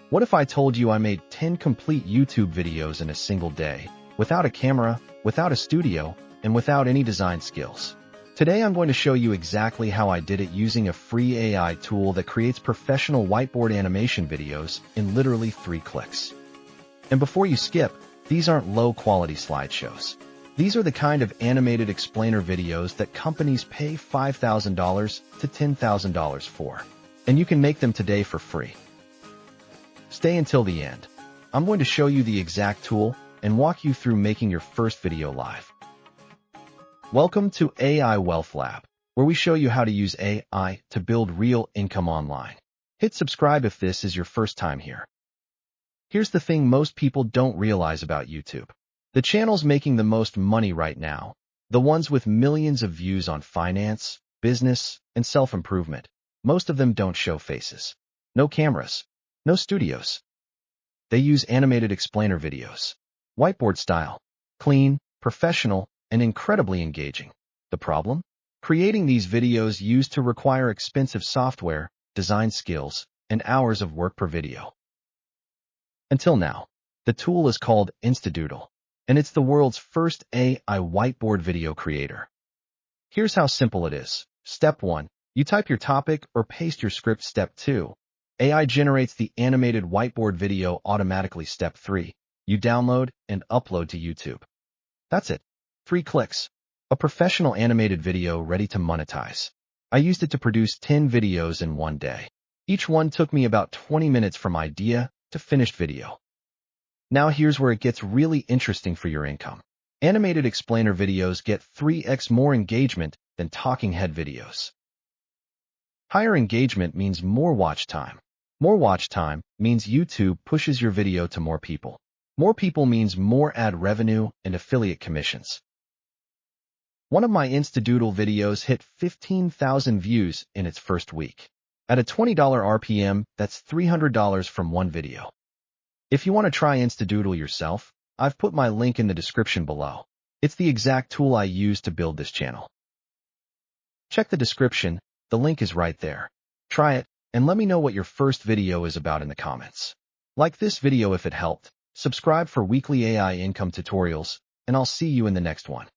What if I told you I made 10 complete YouTube videos in a single day, without a camera, without a studio, and without any design skills? Today I'm going to show you exactly how I did it using a free AI tool that creates professional whiteboard animation videos in literally 3 clicks. And before you skip, these aren't low-quality slideshows. These are the kind of animated explainer videos that companies pay $5,000 to $10,000 for. And you can make them today for free. Stay until the end. I'm going to show you the exact tool and walk you through making your first video live. Welcome to AIWealthLab, where we show you how to use AI to build real income online. Hit subscribe if this is your first time here. Here's the thing most people don't realize about YouTube. The channels making the most money right now, the ones with millions of views on finance, business, and self-improvement, most of them don't show faces. No cameras. No studios. They use animated explainer videos. Whiteboard style. Clean, professional, and incredibly engaging. The problem? Creating these videos used to require expensive software, design skills, and hours of work per video. Until now, the tool is called InstaDoodle, and it's the world's first AI whiteboard video creator. Here's how simple it is. Step 1. You type your topic or paste your script. Step 2. AI generates the animated whiteboard video automatically. Step 3. You download and upload to YouTube. That's it. 3 clicks. A professional animated video ready to monetize. I used it to produce 10 videos in one day. Each one took me about 20 minutes from idea to finished video. Now here's where it gets really interesting for your income. Animated explainer videos get 3x more engagement than talking head videos. Higher engagement means more watch time. More watch time means YouTube pushes your video to more people. More people means more ad revenue and affiliate commissions. One of my InstaDoodle videos hit 15,000 views in its first week. At a $20 RPM, that's $300 from one video. If you want to try InstaDoodle yourself, I've put my link in the description below. It's the exact tool I use to build this channel. Check the description, the link is right there. Try it, and let me know what your first video is about in the comments. Like this video if it helped, subscribe for weekly AI income tutorials, and I'll see you in the next one.